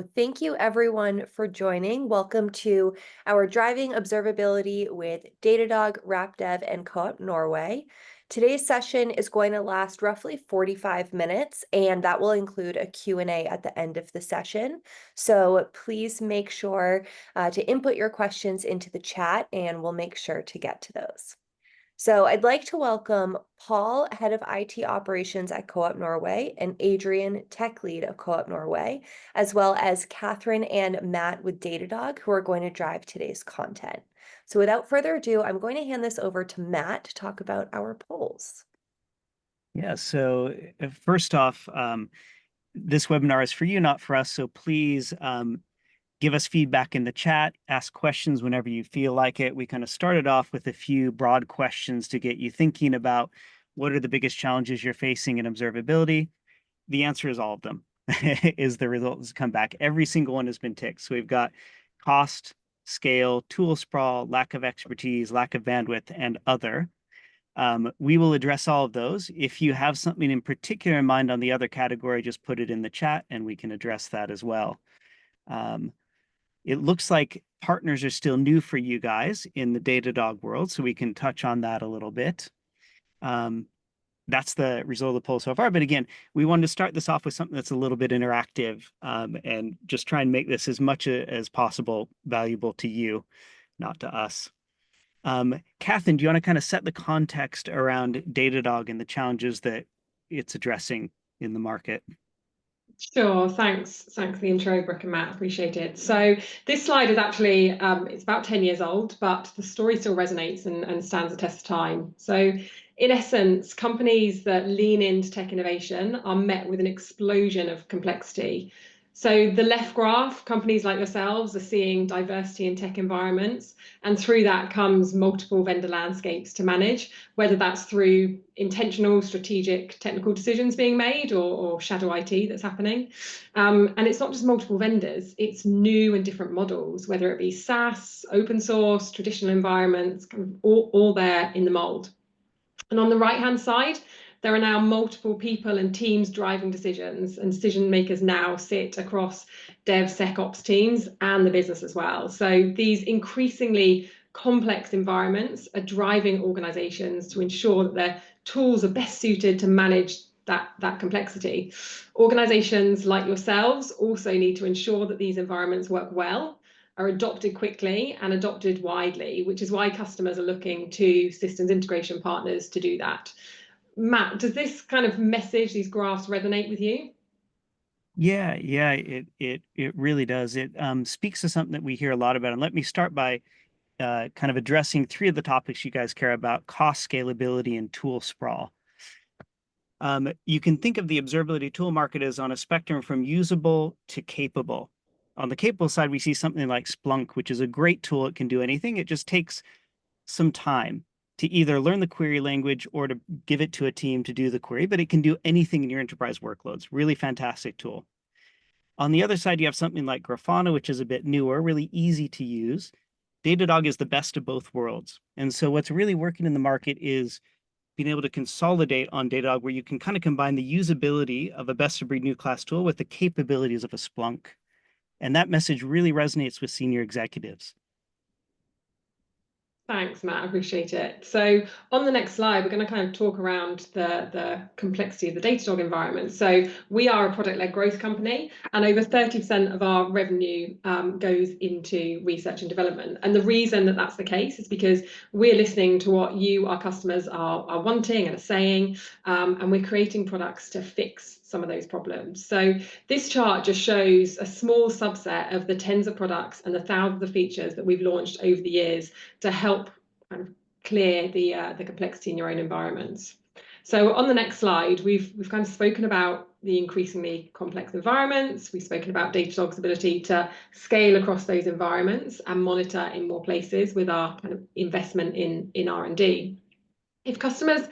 Thank you everyone for joining. Welcome to our Driving Observability with Datadog, RapDev, and Coop Norway. Today's session is going to last roughly 45 minutes, and that will include a Q&A at the end of the session. So please make sure to input your questions into the chat, and we'll make sure to get to those. So I'd like to welcome Paul, Head of IT Operations at Coop Norway, and Adrian, Tech Lead of Coop Norway, as well as Catherine and Matt with Datadog, who are going to drive today's content. So without further ado, I'm going to hand this over to Matt to talk about our polls. Yeah, so first off, this webinar is for you, not for us. So please give us feedback in the chat, ask questions whenever you feel like it. We kind of started off with a few broad questions to get you thinking about what are the biggest challenges you're facing in observability. The answer is all of them, is the result has come back. Every single one has been ticked. So we've got cost, scale, tool sprawl, lack of expertise, lack of bandwidth, and other. We will address all of those. If you have something in particular in mind on the other category, just put it in the chat and we can address that as well. It looks like partners are still new for you guys in the Datadog world, so we can touch on that a little bit. That's the result of the poll so far. But again, we wanted to start this off with something that's a little bit interactive and just try and make this as much as possible valuable to you, not to us. Catherine, do you want to kind of set the context around Datadog and the challenges that it's addressing in the market? Sure, thanks for the intro, Brooke and Matt, appreciate it. So this slide is actually, it's about 10 years old, but the story still resonates and stands the test of time. So in essence, companies that lean into tech innovation are met with an explosion of complexity. So the left graph, companies like yourselves are seeing diversity in tech environments, and through that comes multiple vendor landscapes to manage, whether that's through intentional, strategic, technical decisions being made or shadow IT that's happening. And it's not just multiple vendors, it's new and different models, whether it be SaaS, open source, traditional environments, kind of all there in the mold. And on the right-hand side, there are now multiple people and teams driving decisions, and decision makers now sit across DevSecOps teams and the business as well. So these increasingly complex environments are driving organizations to ensure that their tools are best suited to manage that complexity. Organizations like yourselves also need to ensure that these environments work well, are adopted quickly and adopted widely, which is why customers are looking to systems integration partners to do that. Matt, does this kind of message, these graphs, resonate with you? Yeah, it really does. It speaks to something that we hear a lot about. And let me start by kind of addressing three of the topics you guys care about: cost, scalability, and tool sprawl. You can think of the observability tool market as on a spectrum from usable to capable. On the capable side, we see something like Splunk, which is a great tool. It can do anything. It just takes some time to either learn the query language or to give it to a team to do the query, but it can do anything in your enterprise workloads. Really fantastic tool. On the other side, you have something like Grafana, which is a bit newer, really easy to use. Datadog is the best of both worlds. And so what's really working in the market is being able to consolidate on Datadog, where you can kind of combine the usability of a best-of-breed new class tool with the capabilities of a Splunk. And that message really resonates with senior executives. Thanks, Matt. I appreciate it. So on the next slide, we're going to kind of talk around the complexity of the Datadog environment. So we are a product-led growth company, and over 30% of our revenue goes into research and development. And the reason that that's the case is because we're listening to what you, our customers, are wanting and are saying, and we're creating products to fix some of those problems. So this chart just shows a small subset of the tens of products and the thousands of features that we've launched over the years to help kind of clear the complexity in your own environments. So on the next slide, we've kind of spoken about the increasingly complex environments. We've spoken about Datadog's ability to scale across those environments and monitor in more places with our kind of investment in R&D. If customers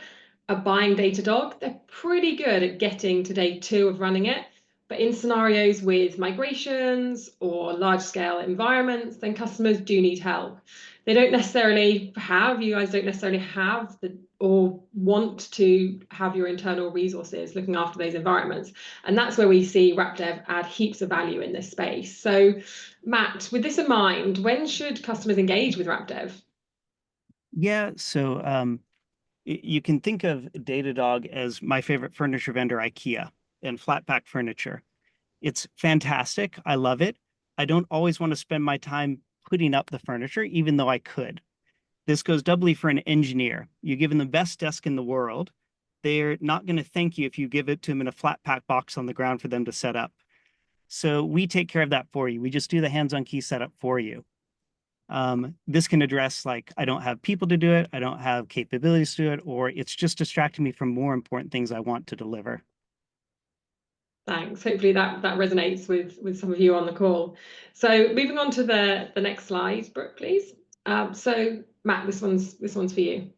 are buying Datadog, they're pretty good at getting to day 2 of running it. But in scenarios with migrations or large-scale environments, then customers do need help. they don't necessarily you guys don't necessarily have or want to have your internal resources looking after those environments. And that's where we see RapDev add heaps of value in this space. So Matt, with this in mind, when should customers engage with RapDev? Yeah, so you can think of Datadog as my favorite furniture vendor, IKEA, and flat pack furniture. It's fantastic. I love it. I don't always want to spend my time putting up the furniture, even though I could. This goes doubly for an engineer. You give them the best desk in the world. They're not going to thank you if you give it to them in a flat pack box on the ground for them to set up. So we take care of that for you. We just do the hands-on key setup for you. This can address like, I don't have people to do it, I don't have capabilities to do it, or it's just distracting me from more important things I want to deliver. Thanks. Hopefully that resonates with some of you on the call. So moving on to the next slide, Brooke, please. So Matt, this one's for you.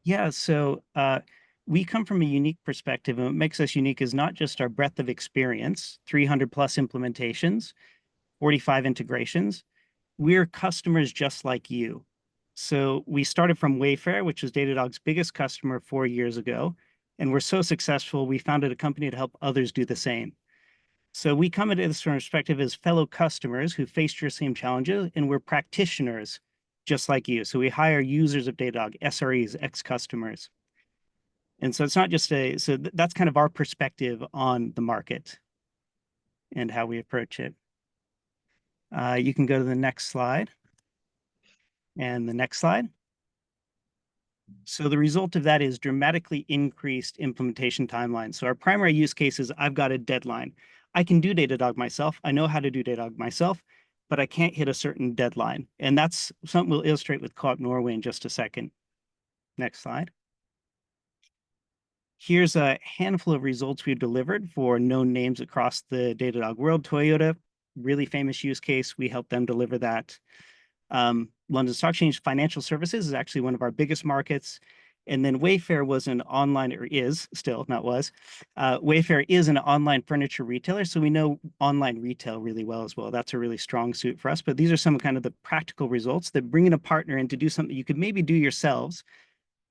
Yeah, so we come from a unique perspective, and what makes us unique is not just our breadth of experience, 300 plus implementations, 45 integrations. We're customers just like you. So we started from Wayfair, which was Datadog's biggest customer 4 years ago. And we're so successful, we founded a company to help others do the same. So we come at this from a perspective as fellow customers who faced your same challenges, and we're practitioners just like you. So we hire users of Datadog, SREs, ex-customers. And so it's not just that's kind of our perspective on the market and how we approach it. You can go to the next slide. And the next slide. So the result of that is dramatically increased implementation timelines. So our primary use case is I've got a deadline. I can do Datadog myself. I know how to do Datadog myself, but I can't hit a certain deadline. And that's something we'll illustrate with Coop Norway in just a second. Next slide. Here's a handful of results we've delivered for known names across the Datadog world. Toyota, really famous use case. We helped them deliver that. London Stock Exchange Financial Services is actually one of our biggest markets. And then Wayfair was an online, or is still, not was. Wayfair is an online furniture retailer, so we know online retail really well as well. That's a really strong suit for us. But these are some kind of the practical results that bringing a partner in to do something you could maybe do yourselves,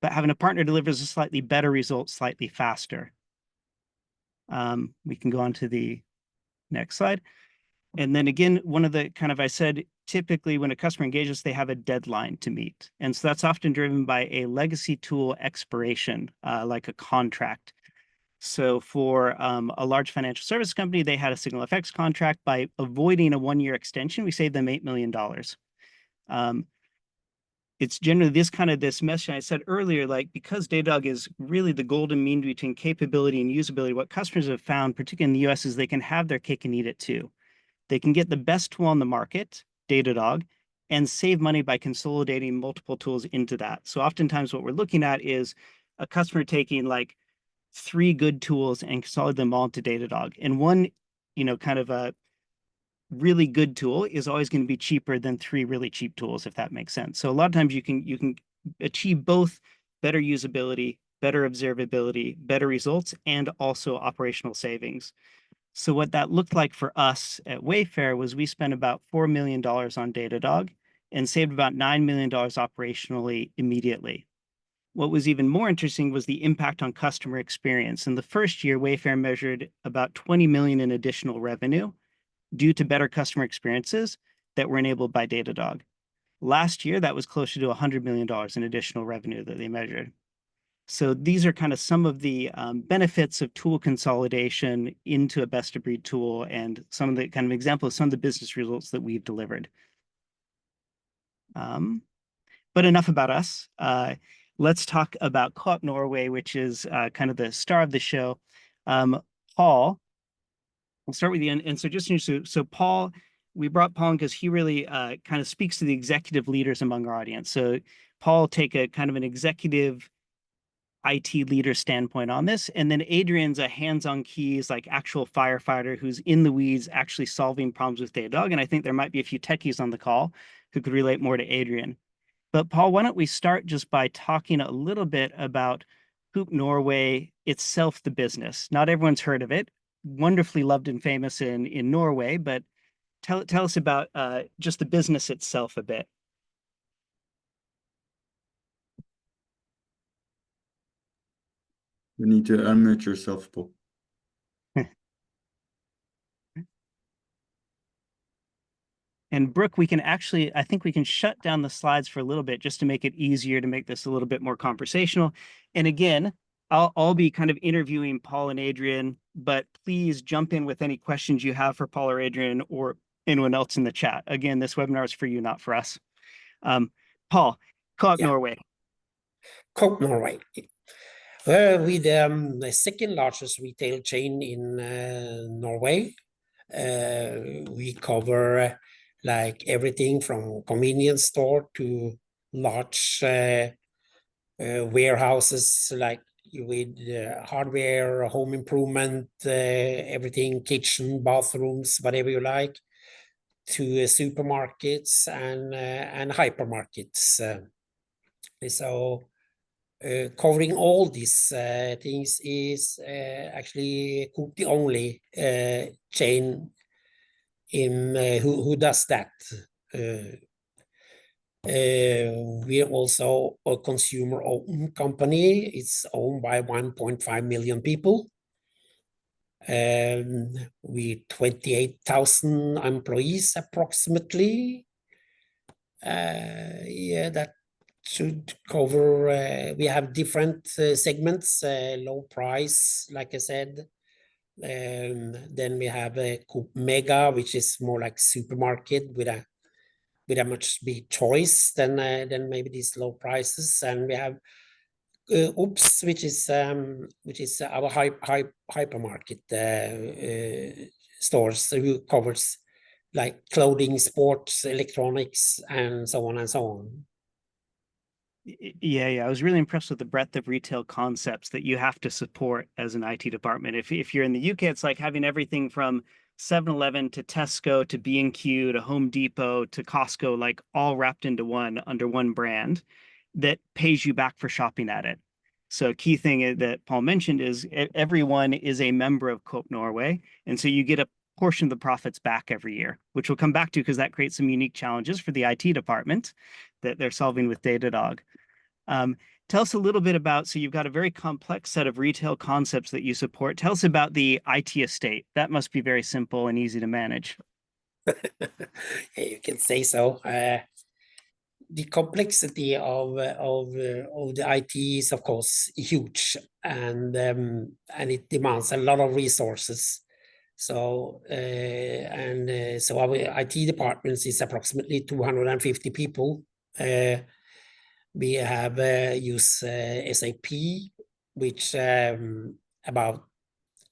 but having a partner delivers a slightly better result slightly faster. We can go on to the next slide. And then again, one of the kind of, I said, typically when a customer engages, they have a deadline to meet. And so that's often driven by a legacy tool expiration, like a contract. So for a large financial service company, they had a SignalFX contract. By avoiding a 1-year extension, we saved them $8 million. It's generally this message I said earlier, like because Datadog is really the golden mean between capability and usability, what customers have found, particularly in the US, is they can have their cake and eat it too. They can get the best tool on the market, Datadog, and save money by consolidating multiple tools into that. So oftentimes what we're looking at is a customer taking like 3 good tools and consolidate them all into Datadog. And one, kind of a really good tool is always going to be cheaper than 3 really cheap tools, if that makes sense. So a lot of times you can achieve both better usability, better observability, better results, and also operational savings. So what that looked like for us at Wayfair was we spent about $4 million on Datadog and saved about $9 million operationally immediately. What was even more interesting was the impact on customer experience. In the first year, Wayfair measured about 20 million in additional revenue due to better customer experiences that were enabled by Datadog. Last year, that was closer to $100 million in additional revenue that they measured. So these are kind of some of the benefits of tool consolidation into a best-of-breed tool and some of the kind of examples, some of the business results that we've delivered. But enough about us. Let's talk about Coop Norway, which is kind of the star of the show. Paul, we'll start with you. And so just so Paul, we brought Paul in because he really kind of speaks to the executive leaders among our audience. So Paul take a kind of an executive IT leader standpoint on this. And then Adrian's a hands-on keys, like actual firefighter who's in the weeds, actually solving problems with Datadog. And I think there might be a few techies on the call who could relate more to Adrian. But Paul, why don't we start just by talking a little bit about Coop Norway itself, the business. Not everyone's heard of it. Wonderfully loved and famous in Norway, but tell us about just the business itself a bit. You need to unmute yourself, Paul. And Brooke, I think we can shut down the slides for a little bit just to make it easier to make this a little bit more conversational. And again, I'll be kind of interviewing Paul and Adrian, but please jump in with any questions you have for Paul or Adrian or anyone else in the chat. Again, this webinar is for you, not for us. Paul, Coop Norway. Coop Norway. We're the second largest retail chain in Norway. We cover like everything from convenience store to large warehouses, like with hardware, home improvement, everything, kitchen, bathrooms, whatever you like, to supermarkets and hypermarkets. So covering all these things is actually Coop the only chain in who does that. We are also a consumer-owned company. It's owned by 1.5 million people. We 28,000 employees approximately. Yeah, that should cover. We have different segments. Low price, like I said. Then we have a Coop Mega, which is more like supermarket with a much big choice than maybe these low prices. And we have Oops, which is our hypermarket stores, who covers like clothing, sports, electronics, and so on and so on. Yeah. I was really impressed with the breadth of retail concepts that you have to support as an IT department. If you're in the UK, it's like having everything from 7-Eleven to Tesco to B&Q to Home Depot to Costco, like all wrapped into one under one brand that pays you back for shopping at it. So a key thing that Paul mentioned is everyone is a member of Coop Norway. And so you get a portion of the profits back every year, which we'll come back to because that creates some unique challenges for the IT department that they're solving with Datadog. Tell us a little bit about, so you've got a very complex set of retail concepts that you support. Tell us about the IT estate. That must be very simple and easy to manage. You can say so. The complexity of the IT is, of course, huge, and it demands a lot of resources. So so our IT department is approximately 250 people. We have use SAP, which about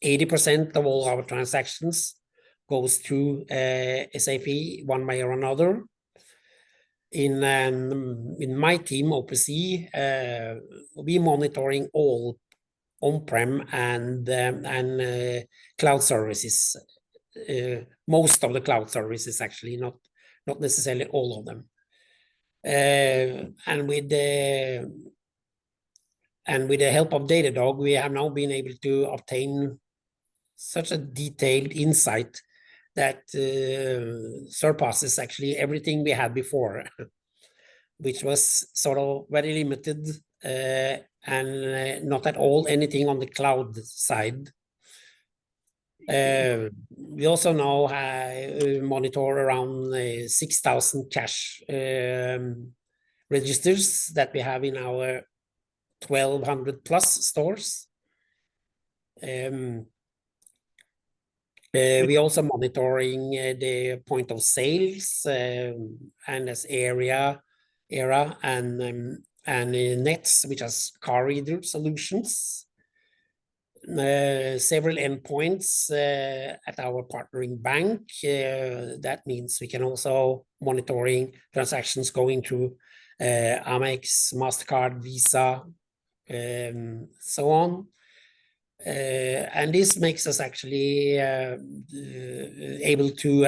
80% of all our transactions goes through SAP one way or another. In my team, OPC, we monitoring all on-prem and cloud services. Most of the cloud services, actually, not necessarily all of them. And with the help of Datadog, we have now been able to obtain such a detailed insight that surpasses actually everything we had before, which was sort of very limited and not at all anything on the cloud side. We also now monitor around 6,000 cash registers that we have in our 1,200 plus stores. We also monitoring the point of sales and as era and nets, which has car reader solutions. Several endpoints at our partnering bank. That means we can also monitoring transactions going through Amex, MasterCard, Visa, so on. And this makes us actually able to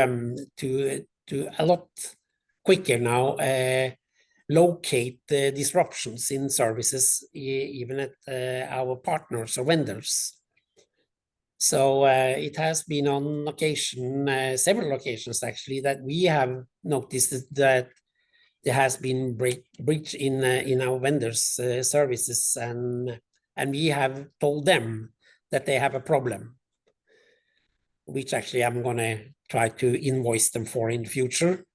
a lot quicker now locate the disruptions in services, even at our partners or vendors. So it has been on occasion, several occasions actually, that we have noticed that there has been breach in our vendors' services, and and we have told them that they have a problem, which actually I'm going to try to invoice them for in the future.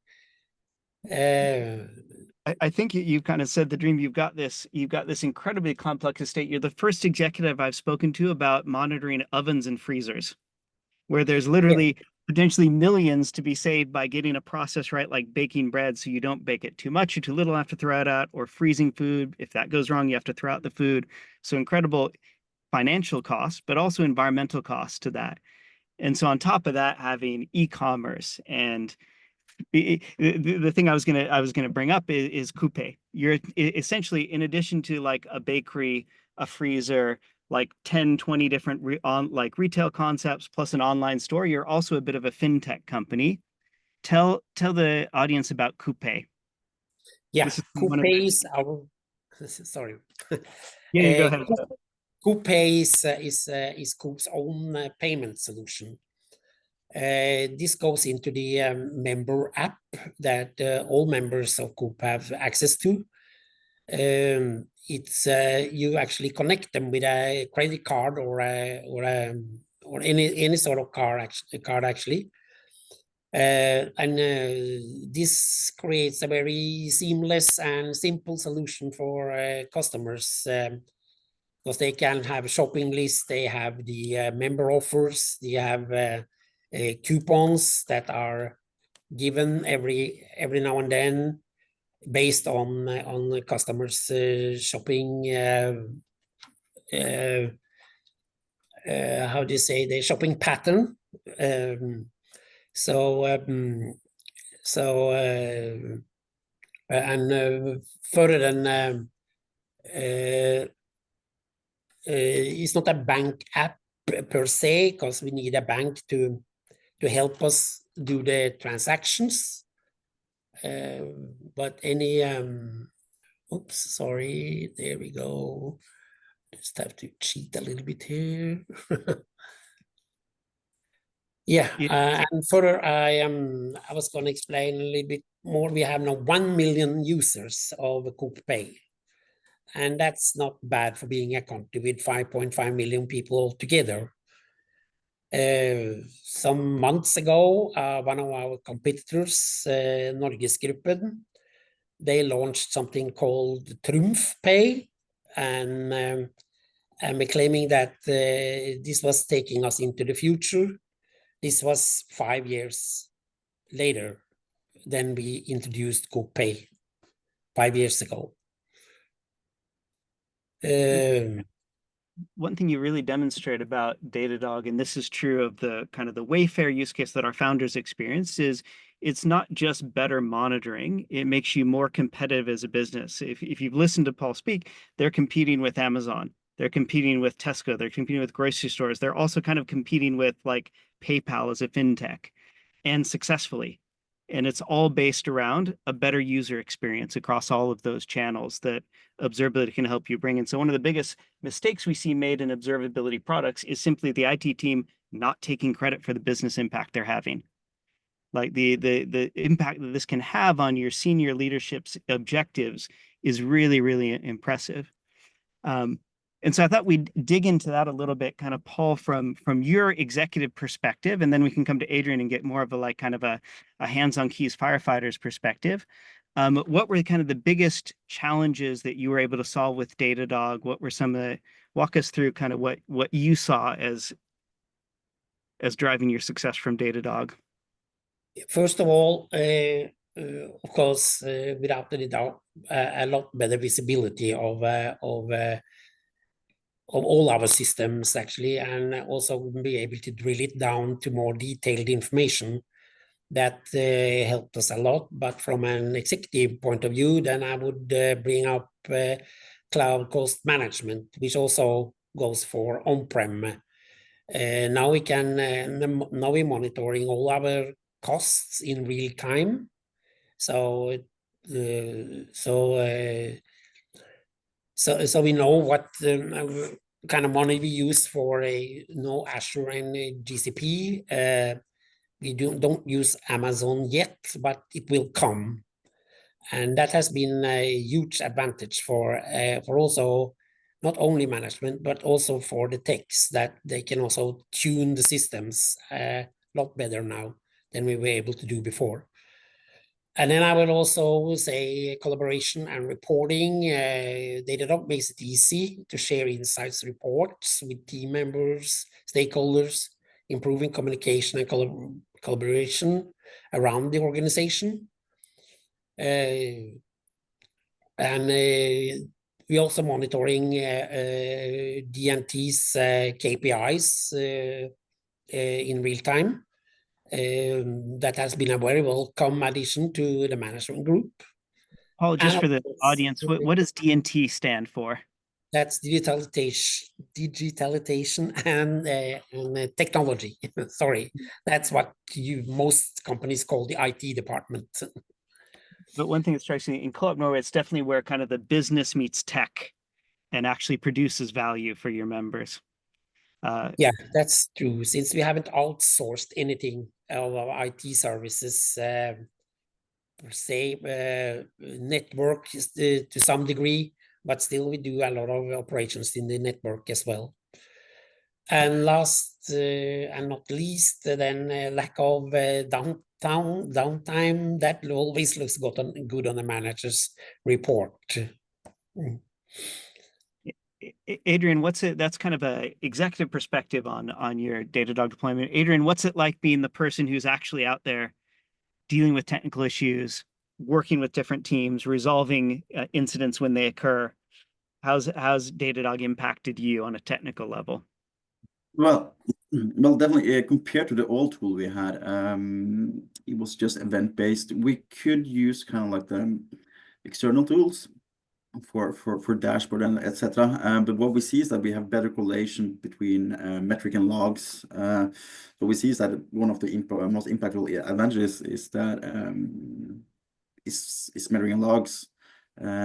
I think you've kind of said the dream. You've got this incredibly complex estate. You're the first executive I've spoken to about monitoring ovens and freezers, where there's literally potentially millions to be saved by getting a process right, like baking bread, so you don't bake it too much or too little, have to throw it out, or freezing food. If that goes wrong, you have to throw out the food. So incredible financial costs, but also environmental costs to that. And so on top of that, having e-commerce and the thing I was gonna bring up is Coop. You're essentially, in addition to like a bakery, a freezer, like 10, 20 different retail concepts plus an online store, you're also a bit of a fintech company. Tell the audience about Coop. Yeah, This is Coop one of is our, sorry. Yeah, you go ahead. Coop is Coop's own payment solution. This goes into the member app that all members of Coop have access to. It's you actually connect them with a credit card or any sort of card actually. And this creates a very seamless and simple solution for customers, because they can have a shopping list, they have the member offers, they have coupons that are given every now and then based on the customers' shopping. How do you say, the shopping pattern? And further than it's not a bank app per se, because we need a bank to help us do the transactions. But any oops, sorry, there we go. Just have to cheat a little bit here. Yeah, and further, I was going to explain a little bit more. We have now 1 million users of Coop Pay, and that's not bad for being a country with 5.5 million people together. Some months ago, one of our competitors, Norgesgruppen, they launched something called Trumf Pay, and we're claiming that this was taking us into the future. This was 5 years later than we introduced Coop Pay 5 years ago. One thing you really demonstrate about Datadog, and this is true of the kind of the Wayfair use case that our founders experienced, is it's not just better monitoring, it makes you more competitive as a business. If you've listened to Paul speak, they're competing with Amazon, they're competing with Tesco, they're competing with grocery stores, they're also kind of competing with like PayPal as a fintech, and successfully. And it's all based around a better user experience across all of those channels that observability can help you bring in. So one of the biggest mistakes we see made in observability products is simply the IT team not taking credit for the business impact they're having. Like the impact that this can have on your senior leadership's objectives is really, really impressive. And so I thought we'd dig into that a little bit, kind of, Paul, from your executive perspective, and then we can come to Adrian and get more of a like kind of a hands-on keys firefighter's perspective. What were kind of the biggest challenges that you were able to solve with Datadog? What were some of the, walk us through kind of what you saw as driving your success from Datadog? First of all, of course, without any doubt, a lot better visibility of all our systems actually, and also be able to drill it down to more detailed information. That helped us a lot. But from an executive point of view, then I would bring up cloud cost management, which also goes for on-prem. Now we're monitoring all our costs in real time. So we know what kind of money we use for Azure and GCP. We don't use Amazon yet, but it will come, and that has been a huge advantage for also not only management, but also for the techs, that they can also tune the systems a lot better now than we were able to do before. And then I would also say collaboration and reporting. Datadog makes it easy to share insights reports with team members, stakeholders, improving communication and collaboration around the organization. And we also monitoring DNT's KPIs in real time. That has been a very welcome addition to the management group. Paul, just And for the audience, what does DNT stand for? That's digitalization and technology. Sorry, that's what most companies call the IT department. But one thing that strikes me in Coop Norway, it's definitely where kind of the business meets tech and actually produces value for your members. Yeah, that's true. Since we haven't outsourced anything of our IT services, per se, network to some degree, but still we do a lot of operations in the network as well. And last and not least, then lack of downtime, that always looks good on the manager's report. Adrian, that's kind of a executive perspective on your Datadog deployment. Adrian, what's it like being the person who's actually out there dealing with technical issues, working with different teams, resolving incidents when they occur? How's Datadog impacted you on a technical level? Well, definitely compared to the old tool we had, it was just event-based. We could use kind of like the external tools for dashboard and etc. But what we see is that we have better correlation between metric and logs. So we see is that one of the most impactful advantages is that is measuring logs.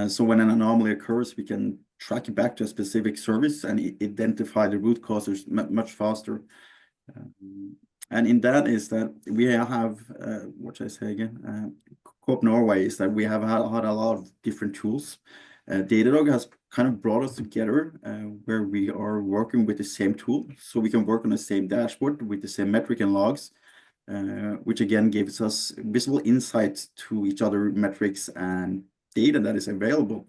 So when an anomaly occurs, we can track it back to a specific service and identify the root causes much faster. And in that is that we have, what should I say again? Coop Norway is that we have had a lot of different tools. Datadog has kind of brought us together where we are working with the same tool. So we can work on the same dashboard with the same metric and logs, which again gives us visible insights to each other metrics and data that is available.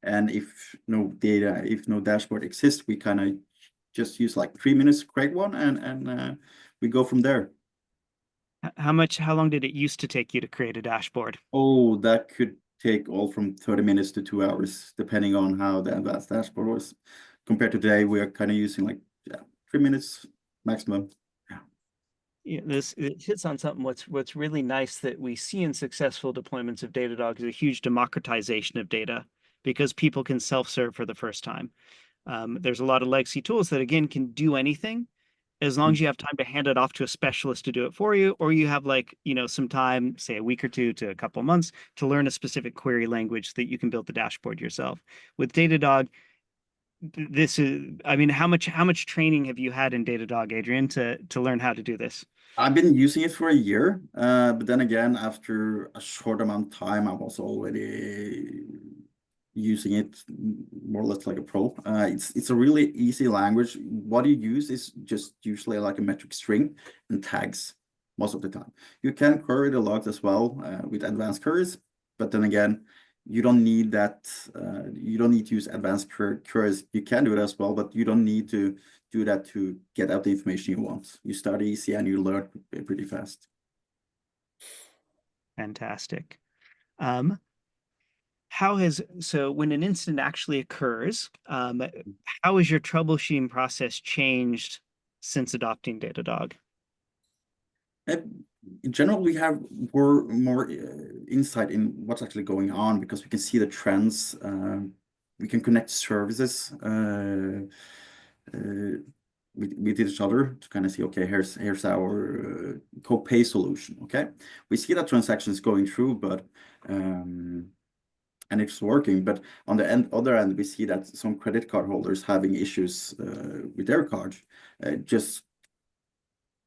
And if no dashboard exists, we kind of just use like 3 minutes to create one and we go from there. How long did it used to take you to create a dashboard? Oh, that could take all from 30 minutes to 2 hours, depending on how the advanced dashboard was. Compared to today, we are kind of using like 3 minutes maximum. Yeah, it hits on something. What's really nice that we see in successful deployments of Datadog is a huge democratization of data because people can self-serve for the first time. There's a lot of legacy tools that again can do anything as long as you have time to hand it off to a specialist to do it for you, or you have some time, say a week or two to a couple of months, to learn a specific query language that you can build the dashboard yourself. With Datadog, this is, I mean, how much training have you had in Datadog, Adrian, to learn how to do this? I've been using it for a year, but then again, after a short amount of time, I was already using it more or less like a pro. It's a really easy language. What you use is just usually like a metric string and tags most of the time. You can query the logs as well with advanced queries, but then again, you don't need that. You don't need to use advanced queries. You can do it as well, but you don't need to do that to get out the information you want. You start easy and you learn pretty fast. Fantastic. So when an incident actually occurs, how has your troubleshooting process changed since adopting Datadog? In general, we have more insight in what's actually going on because we can see the trends. We can connect services with each other to kind of see, okay, here's our co-pay solution. Okay, we see that transactions going through, but and it's working. But on the other end, we see that some credit card holders having issues with their card, just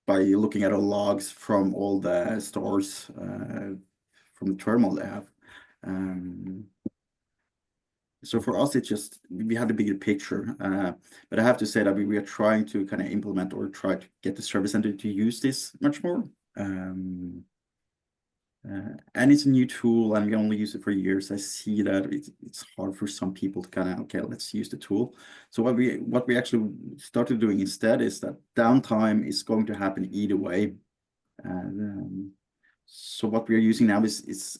by looking at the logs from all the stores from the terminal they have. So for us, it's just we have the bigger picture. But I have to say that we are trying to kind of implement or try to get the service center to use this much more. And it's a new tool, and we only use it for years. I see that it's hard for some people to kind of, okay, let's use the tool. So what we actually started doing instead is that downtime is going to happen either way. And so what we are using now is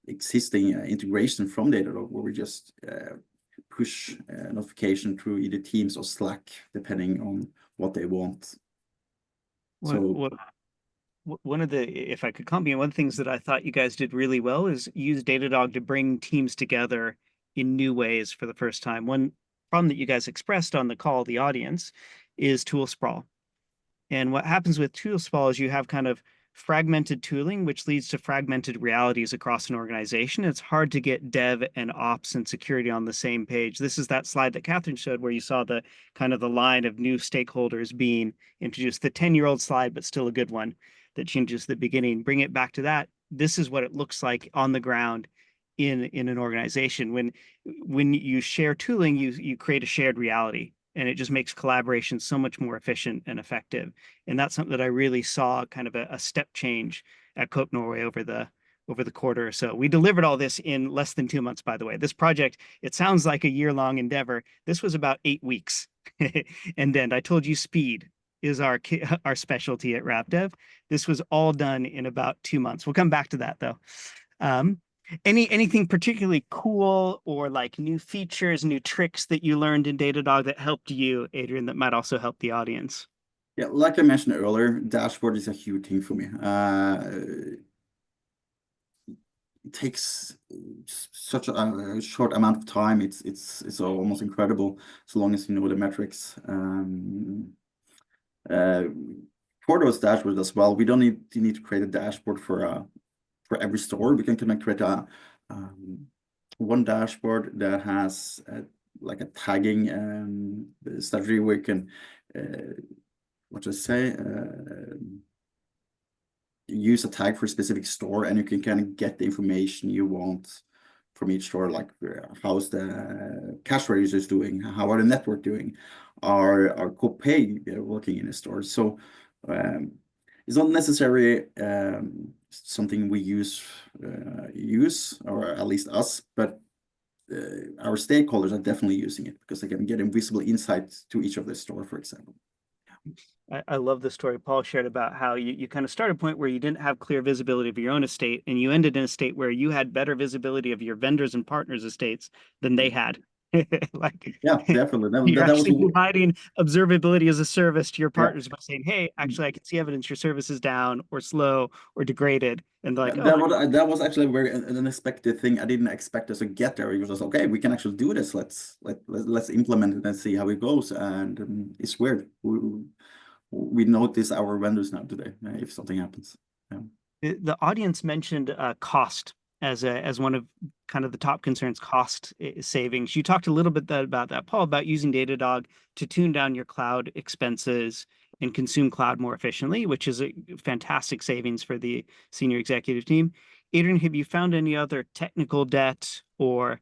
existing integration from Datadog, where we just push notification through either Teams or Slack, depending on what they want. One of the, if I could comment, one of the things that I thought you guys did really well is use Datadog to bring teams together in new ways for the first time. One problem that you guys expressed on the call, the audience, is tool sprawl. And what happens with tool sprawl is you have kind of fragmented tooling, which leads to fragmented realities across an organization. It's hard to get dev and ops and security on the same page. This is that slide that Catherine showed where you saw the kind of the line of new stakeholders being introduced, the 10-year-old slide, but still a good one that changes the beginning. Bring it back to that. This is what it looks like on the ground in an organization. When you share tooling, you create a shared reality. And it just makes collaboration so much more efficient and effective. And that's something that I really saw kind of a step change at Coop Norway over the quarter or so. We delivered all this in less than 2 months, by the way. This project, it sounds like a year-long endeavor. This was about 8 weeks. And then I told you speed is our specialty at RapDev. This was all done in about 2 months. We'll come back to that, though. Anything particularly cool or like new features, new tricks that you learned in Datadog that helped you, Adrian, that might also help the audience? Yeah, like I mentioned earlier, dashboard is a huge thing for me. It takes such a short amount of time. It's almost incredible, so long as you know the metrics. For those dashboards as well, we don't need to create a dashboard for every store. We can create a one dashboard that has like a tagging strategy where you can use a tag for a specific store, and you can kind of get the information you want from each store, like how's the cash registers doing, how are the network doing, are Coop Pay working in a store. So it's not necessarily something we use, or at least us, but our stakeholders are definitely using it because they can get invisible insights to each of the store, for example. I love the story Paul shared about how you kind of started a point where you didn't have clear visibility of your own estate, and you ended in a state where you had better visibility of your vendors and partners' estates than they had. Like, yeah, definitely. You're that actually was providing observability as a service to your partners yeah. by saying, "Hey, actually, I can see evidence your service is down or slow or degraded," and like, yeah, that was actually a very unexpected thing. I didn't expect us to get there. It was just okay. We can actually do this. Let's implement it and see how it goes. And it's weird. We notice our vendors now today if something happens. Yeah. The audience mentioned cost as one of kind of the top concerns, cost savings. You talked a little bit about that, Paul, about using Datadog to tune down your cloud expenses and consume cloud more efficiently, which is a fantastic savings for the senior executive team. Adrian, have you found any other technical debt or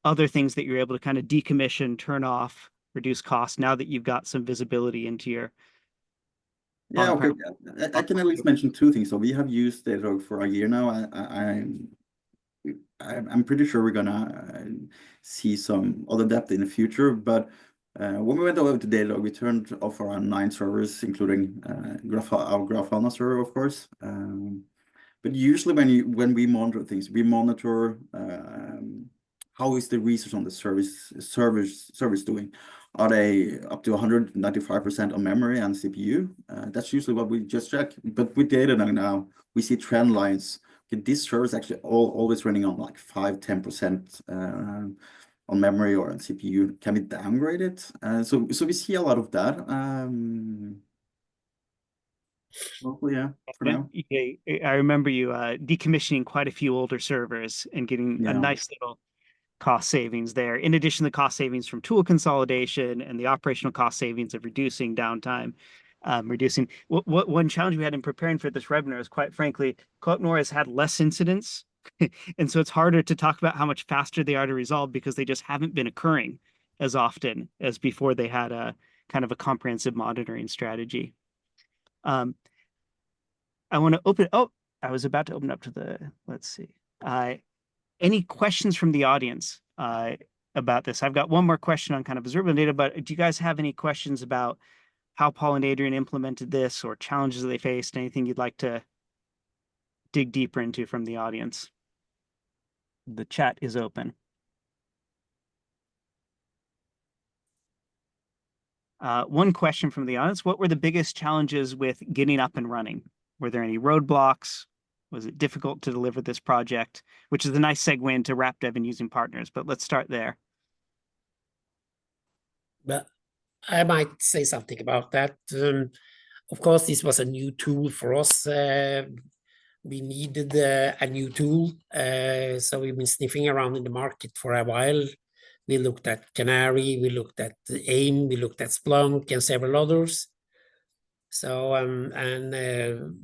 other things that you're able to kind of decommission, turn off, reduce costs now that you've got some visibility into your Yeah, okay. I can at least mention 2 things. So we have used Datadog for a year now. I'm pretty sure we're gonna see some other depth in the future. But when we went over to Datadog, we turned off around 9 servers, including our Grafana server, of course. But usually when we monitor things, we monitor how is the research on the service doing. Are they up to 195% on memory and CPU? That's usually what we just check. But with Datadog now, we see trend lines. Okay, this server is actually always running on like 5-10% on memory or on CPU. Can we downgrade it? So we see a lot of that. Well, yeah, for now. I remember you decommissioning quite a few older servers and getting a nice little cost savings there, in addition to the cost savings from tool consolidation and the operational cost savings of reducing downtime. One challenge we had in preparing for this webinar is, quite frankly, Coop Noway has had less incidents And so it's harder to talk about how much faster they are to resolve because they just haven't been occurring as often as before they had a kind of a comprehensive monitoring strategy. I want to open, oh, I was about to open up to the, let's see. Any questions from the audience about this? I've got one more question on kind of observable data, but do you guys have any questions about how Paul and Adrian implemented this or challenges they faced? Anything you'd like to dig deeper into from the audience? The chat is open. One question from the audience: what were the biggest challenges with getting up and running? Were there any roadblocks? Was it difficult to deliver this project? Which is a nice segue into RapDev and using partners, but let's start there. But I might say something about that. Of course, this was a new tool for us. We needed a new tool, so we've been sniffing around in the market for a while. We looked at Canary, we looked at AIM, we looked at Splunk and several others. So,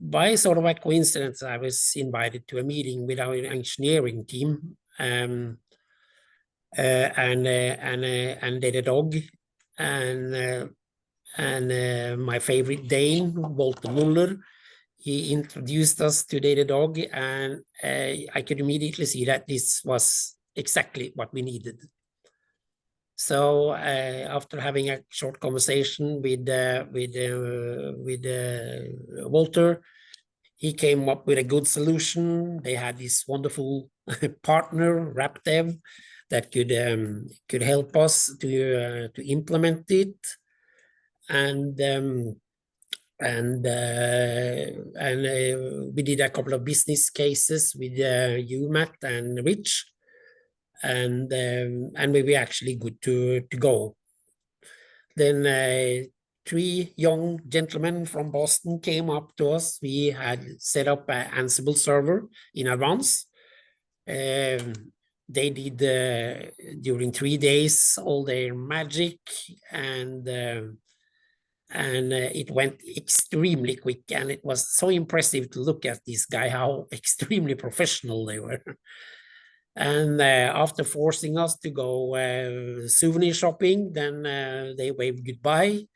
by sort of a coincidence, I was invited to a meeting with our engineering team and Datadog and my favorite Dane, Walter Muller. He introduced us to Datadog, and I could immediately see that this was exactly what we needed. So after having a short conversation with Walter, he came up with a good solution. They had this wonderful partner, RapDev, that could help us to implement it, and we did a couple of business cases with you, Matt, and Rich. And we were actually good to go. Then 3 young gentlemen from Boston came up to us. We had set up an Ansible server in advance. They did during 3 days all their magic, and it went extremely quick. And it was so impressive to look at this guy, how extremely professional they were. And after forcing us to go souvenir shopping, then they waved goodbye,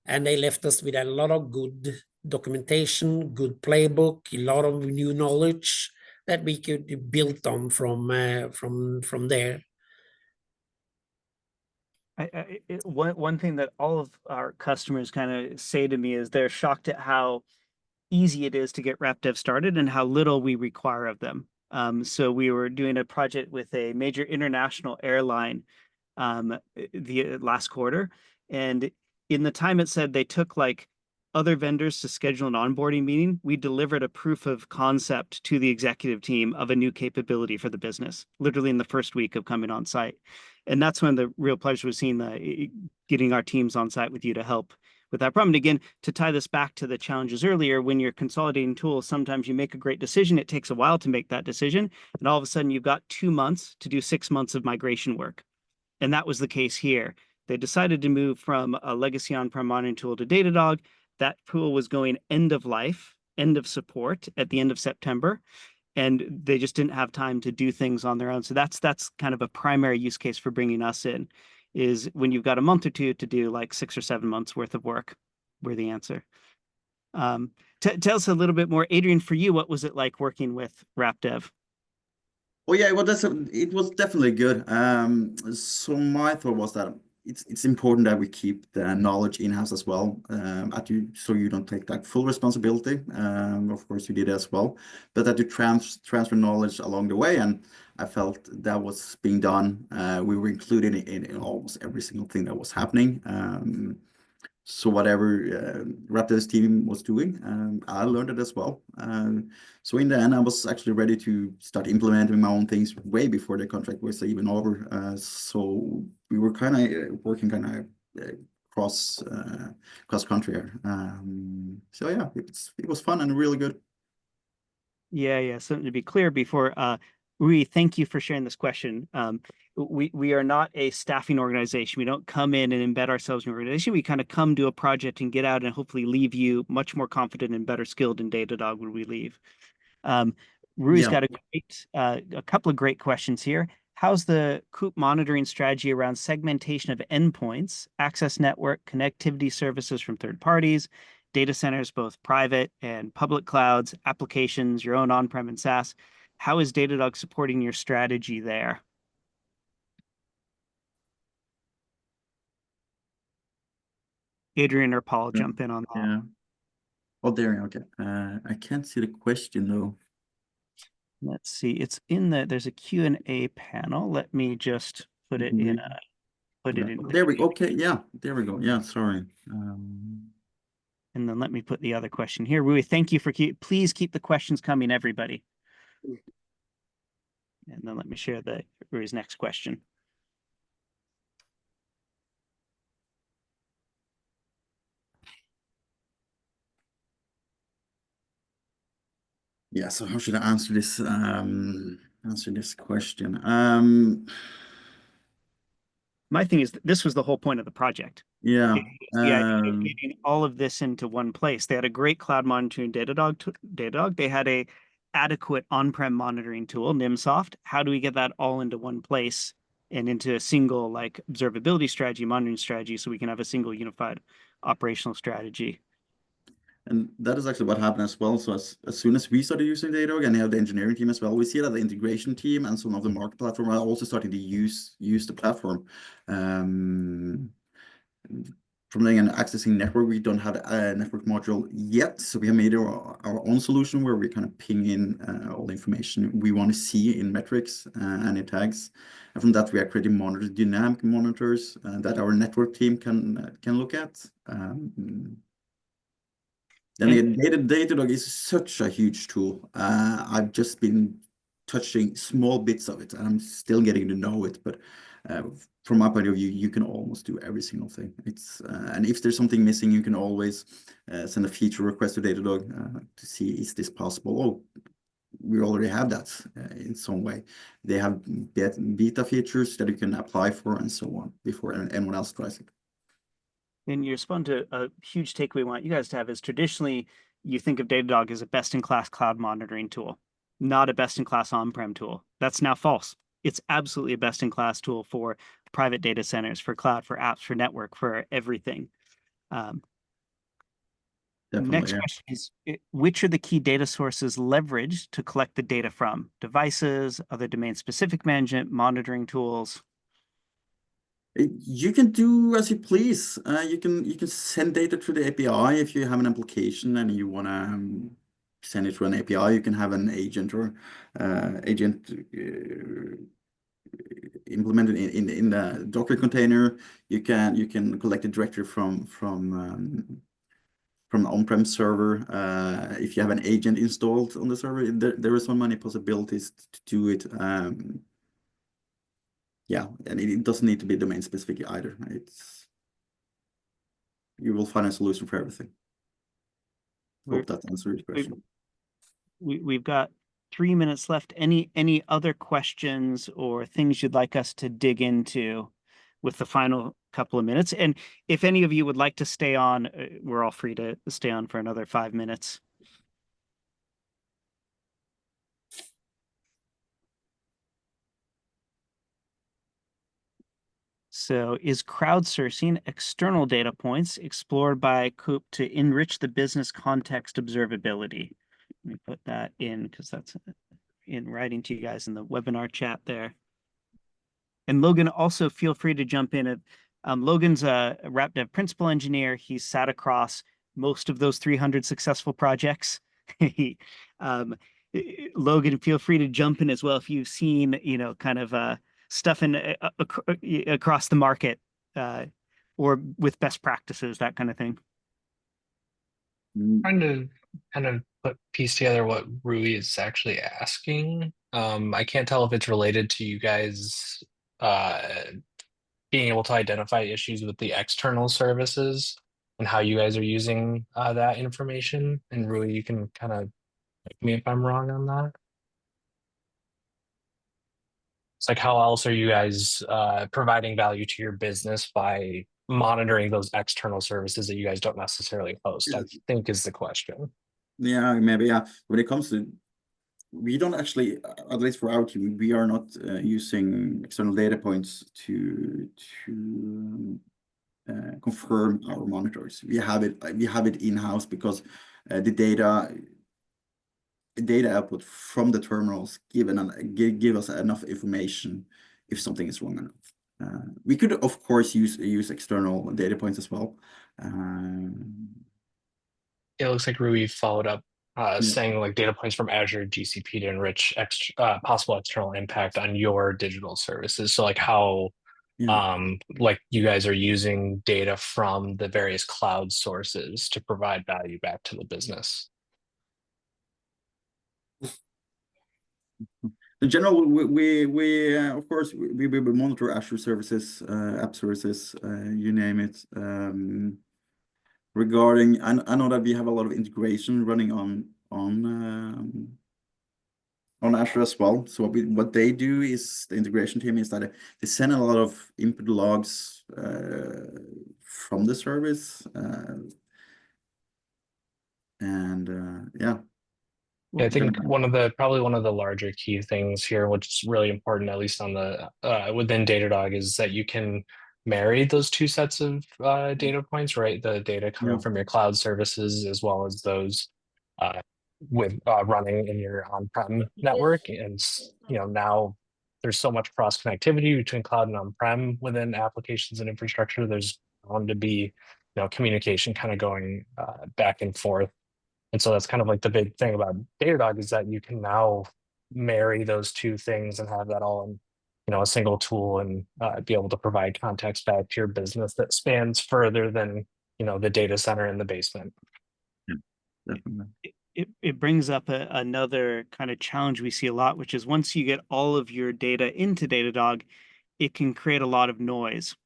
and they left us with a lot of good documentation, good playbook, a lot of new knowledge that we could build on from there. One thing that all of our customers kind of say to me is they're shocked at how easy it is to get RapDev started and how little we require of them. So we were doing a project with a major international airline the last quarter, and in the time it said they took like other vendors to schedule an onboarding meeting, we delivered a proof of concept to the executive team of a new capability for the business, literally in the first week of coming on site. And that's when the real pleasure was seeing getting our teams on site with you to help with that problem. And again, to tie this back to the challenges earlier, when you're consolidating tools, sometimes you make a great decision. It takes a while to make that decision. And all of a sudden you've got 2 months to do 6 months of migration work. And that was the case here. They decided to move from a legacy on-prem monitoring tool to Datadog. That tool was going end of life, end of support at the end of September. And they just didn't have time to do things on their own. So that's kind of a primary use case for bringing us in, is when you've got a month or two to do like 6 or 7 months worth of work, we're the answer. Tell us a little bit more, Adrian, for you, what was it like working with RapDev? Well, yeah, well, it was definitely good. So my thought was that it's important that we keep the knowledge in-house as well, so you don't take like full responsibility. Of course, you did as well, but that you transfer knowledge along the way. And I felt that was being done. We were included in almost every single thing that was happening. So whatever RapDev's team was doing, I learned it as well. So in the end, I was actually ready to start implementing my own things way before the contract was even over. So we were kind of working cross country here. So yeah, it was fun and really good. Yeah. Something to be clear before, Rui, thank you for sharing this question. We are not a staffing organization. We don't come in and embed ourselves in an organization. We kind of come to a project and get out and hopefully leave you much more confident and better skilled in Datadog when we leave. Rui's Yeah. got a couple of great questions here. How's the Coop monitoring strategy around segmentation of endpoints, access network, connectivity services from third parties, data centers, both private and public clouds, applications, your own on-prem and SaaS? How is Datadog supporting your strategy there? Adrian or Paul, jump in on that. Yeah. Oh, there. Okay. I can't see the question though. Let's see. It's in there's a Q&A panel. Let me just put it in There we go. Okay. Yeah. There we go. Yeah. Sorry. And then let me put the other question here. Rui, thank you for please keep the questions coming, everybody. And then let me share Rui's next question. Yeah, so how should I answer this question? My thing is this was the whole point of the project. Yeah. The idea of getting all of this into one place. They had a great cloud monitoring Datadog. They had a adequate on-prem monitoring tool, NIMsoft. How do we get that all into one place and into a single like observability strategy, monitoring strategy, so we can have a single unified operational strategy? And that is actually what happened as well. So as soon as we started using Datadog, and they have the engineering team as well, we see that the integration team and some of the market platform are also starting to use the platform. From then accessing network, we don't have a network module yet, so we have made our own solution where we kind of ping in all the information we want to see in metrics and in tags, and from that we are creating dynamic monitors that our network team can look at. Then Datadog is such a huge tool. I've just been touching small bits of it, and I'm still getting to know it. But from my point of view, you can almost do every single thing. And if there's something missing, you can always send a feature request to Datadog to see, is this possible? Oh, we already have that in some way. They have beta features that you can apply for and so on before anyone else tries it. And you respond to a huge takeaway we want you guys to have is traditionally you think of Datadog as a best-in-class cloud monitoring tool, not a best-in-class on-prem tool. That's now false. It's absolutely a best-in-class tool for private data centers, for cloud, for apps, for network, for everything. Next question is, which are the key data sources leveraged to collect the data from? Devices, other domain-specific management, monitoring tools? You can do as you please. You can send data through the API if you have an application and you want to send it through an API. You can have an agent or agent implemented in the Docker container. You can collect it directly from the on-prem server. If you have an agent installed on the server, there are so many possibilities to do it. Yeah, and it doesn't need to be domain specific either. You will find a solution for everything. Hope that answers your question. We've got 3 minutes left. Any other questions or things you'd like us to dig into with the final couple of minutes? And if any of you would like to stay on, we're all free to stay on for another 5 minutes. So is crowdsourcing external data points explored by Coop to enrich the business context observability? Let me put that in because that's in writing to you guys in the webinar chat there. And Logan, also feel free to jump in. Logan's a RapDev principal engineer. He's sat across most of those 300 successful projects. Logan, feel free to jump in as well if you've seen, kind of stuff across the market or with best practices, that kind of thing. Trying to kind of piece together what Rui is actually asking. I can't tell if it's related to you guys being able to identify issues with the external services and how you guys are using that information. And Rui, you can kind of correct me if I'm wrong on that. It's like, how else are you guys providing value to your business by monitoring those external services that you guys don't necessarily host, I think is the question. Yeah, maybe, yeah. When it comes to we don't actually, at least for our team, we are not using external data points to confirm our monitors. We have it in-house because the data output from the terminals give us enough information if something is wrong enough. We could of course use external data points as well. It looks like Rui followed up Yeah. saying like data points from Azure GCP to enrich possible external impact on your digital services. So like how like you guys are using data from the various cloud sources to provide value back to the business. In general, we of course we monitor Azure services, app services, you name it. Regarding, I know that we have a lot of integration running on Azure as well. So what they do is, the integration team is that they send a lot of input logs from the service, and yeah. Yeah, I think probably one of the larger key things here, which is really important, at least on the within Datadog, is that you can marry those two sets of data points, right? The data coming from your cloud services as well as those with running in your on-prem network. And now there's so much cross connectivity between cloud and on-prem within applications and infrastructure. There's bound to be communication kind of going back and forth. And so that's kind of like the big thing about Datadog, is that you can now marry those two things and have that all in a single tool, and be able to provide context back to your business that spans further than the data center in the basement. Yeah, definitely. It brings up another kind of challenge we see a lot, which is once you get all of your data into Datadog, it can create a lot of noise.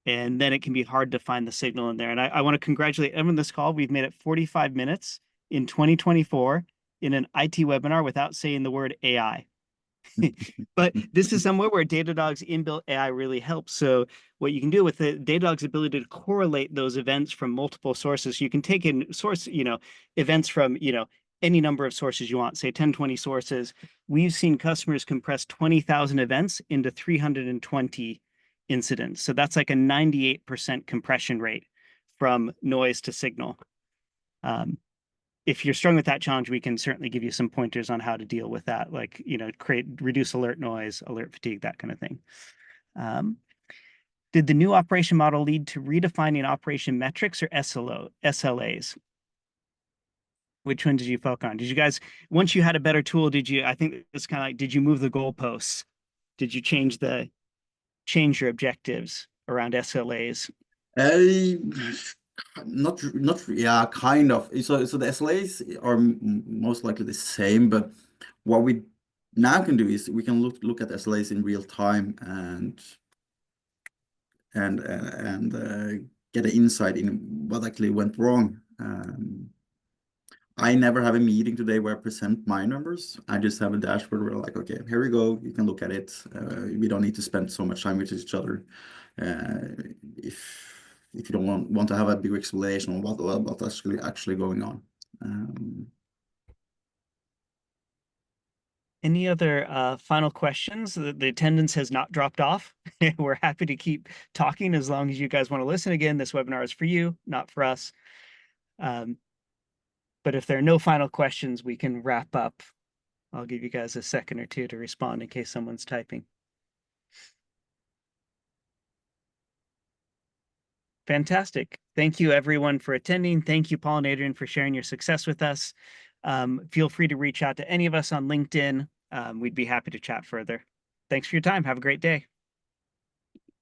And then it can be hard to find the signal in there. And I want to congratulate everyone on this call. We've made it 45 minutes in 2024 in an IT webinar without saying the word AI. But this is somewhere where Datadog's inbuilt AI really helps. So what you can do with the Datadog's ability to correlate those events from multiple sources, you can take in source, events from, any number of sources you want, say 10, 20 sources. We've seen customers compress 20,000 events into 320 incidents. So that's like a 98% compression rate from noise to signal. If you're struggling with that challenge, we can certainly give you some pointers on how to deal with that, like, reduce alert noise, alert fatigue, that kind of thing. Did the new operation model lead to redefining operation metrics or SLAs? Which one did you focus on? Did you guys, once you had a better tool, I think it's kind of like, did you move the goalposts? Did you change your objectives around SLAs? Yeah, kind of. So the SLAs are most likely the same, but what we now can do is we can look at SLAs in real time and get an insight in what actually went wrong. I never have a meeting today where I present my numbers. I just have a dashboard where like, okay, here we go. You can look at it. We don't need to spend so much time with each other. If you don't want to have a big explanation on what's actually going on. Any other final questions? The attendance has not dropped off. We're happy to keep talking as long as you guys want to listen. Again, this webinar is for you, not for us. But if there are no final questions, we can wrap up. I'll give you guys a second or two to respond in case someone's typing. Fantastic. Thank you, everyone, for attending. Thank you, Paul and Adrian, for sharing your success with us. Feel free to reach out to any of us on LinkedIn. We'd be happy to chat further. Thanks for your time. Have a great day.